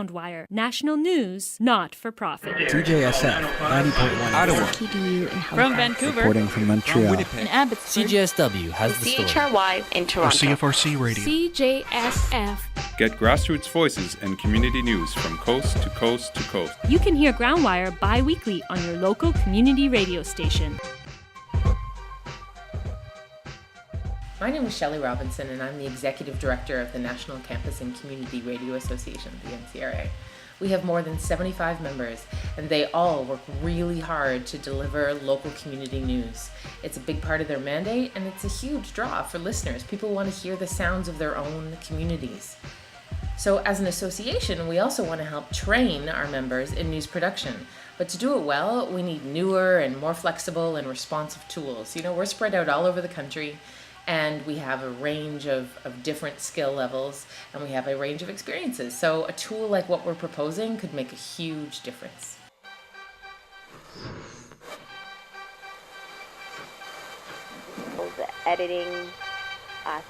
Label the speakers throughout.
Speaker 1: GroundWire, national news, not for profit.
Speaker 2: CJSF 90.1
Speaker 3: Ottawa.
Speaker 1: From Vancouver.
Speaker 2: Reporting from Montreal.
Speaker 1: In Abbotsford.
Speaker 3: CJSW has the story.
Speaker 4: CHRY in Toronto.
Speaker 5: CFRC Radio.
Speaker 1: CJSF.
Speaker 6: Get grassroots voices and community news from coast to coast to coast.
Speaker 1: You can hear GroundWire bi-weekly on your local community radio station.
Speaker 7: My name is Shelley Robinson, and I'm the Executive Director of the National Campus and Community Radio Association, the NCRA. We have more than 75 members, and they all work really hard to deliver local community news. It's a big part of their mandate, and it's a huge draw for listeners. People want to hear the sounds of their own communities. So as an association, we also want to help train our members in news production. But to do it well, we need newer and more flexible and responsive tools. You know, we're spread out all over the country, and we have a range of different skill levels, and we have a range of experiences. So a tool like what we're proposing could make a huge difference.
Speaker 4: The editing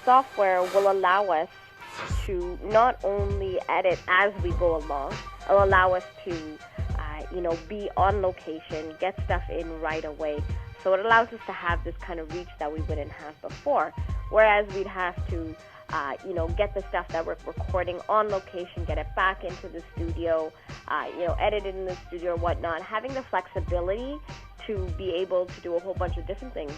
Speaker 4: software will allow us to not only edit as we go along, it'll allow us to be on location, get stuff in right away. So it allows us to have this kind of reach that we wouldn't have before. Whereas we'd have to, get the stuff that we're recording on location, get it back into the studio, edit it in the studio or whatnot. Having the flexibility to be able to do a whole bunch of different things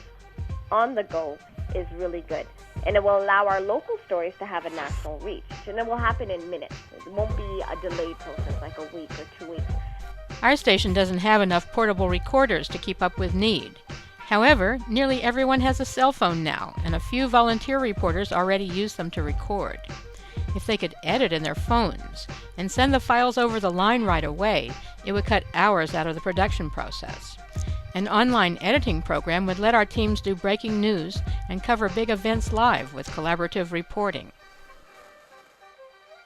Speaker 4: on the go is really good. And it will allow our local stories to have a national reach. And it will happen in minutes. It won't be a delayed process like a week or 2 weeks.
Speaker 8: Our station doesn't have enough portable recorders to keep up with need. However, nearly everyone has a cell phone now, and a few volunteer reporters already use them to record. If they could edit in their phones and send the files over the line right away, it would cut hours out of the production process. An online editing program would let our teams do breaking news and cover big events live with collaborative reporting.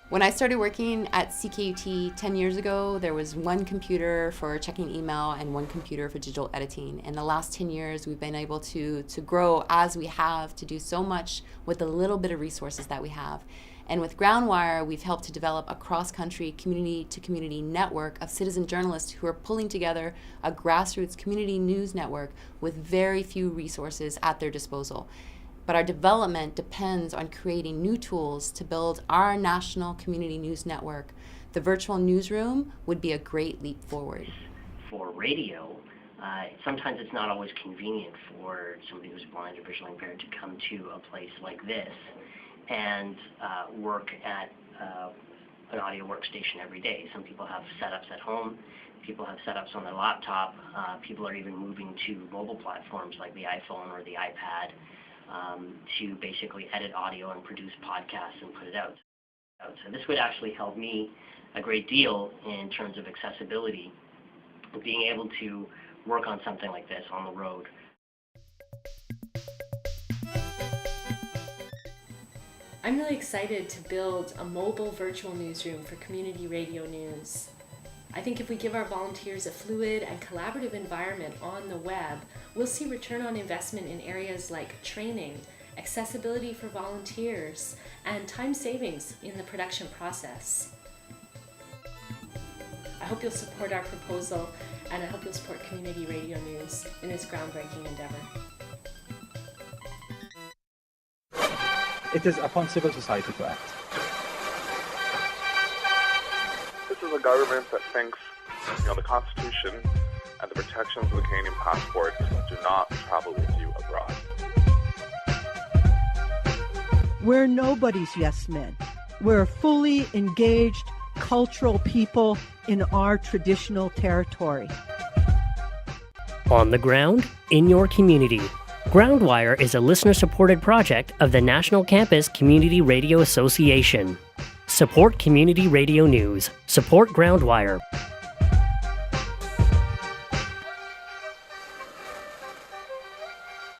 Speaker 9: When I started working at CKUT 10 years ago, there was one computer for checking email and one computer for digital editing. In the last 10 years, we've been able to grow as we have, to do so much with the little bit of resources that we have. And with GroundWire, we've helped to develop a cross-country community-to-community network of citizen journalists who are pulling together a grassroots community news network with very few resources at their disposal. But our development depends on creating new tools to build our national community news network. The virtual newsroom would be a great leap forward.
Speaker 10: For radio, sometimes it's not always convenient for somebody who's blind or visually impaired to come to a place like this and work at an audio workstation every day. Some people have setups at home. People have setups on their laptop. People are even moving to mobile platforms like the iPhone or the iPad to basically edit audio and produce podcasts and put it out. So this would actually help me a great deal in terms of accessibility, being able to work on something like this on the road.
Speaker 11: I'm really excited to build a mobile virtual newsroom for community radio news. I think if we give our volunteers a fluid and collaborative environment on the web, we'll see return on investment in areas like training, accessibility for volunteers, and time savings in the production process. I hope you'll support our proposal, and I hope you'll support community radio news in this groundbreaking endeavor.
Speaker 2: It is upon civil society to act.
Speaker 5: This is a government that thinks, the Constitution and the protections of the Canadian passport do not travel with you abroad.
Speaker 12: We're nobody's yes men. We're fully engaged cultural people in our traditional territory.
Speaker 13: On the ground, in your community. GroundWire is a listener-supported project of the National Campus Community Radio Association. Support community radio news. Support GroundWire.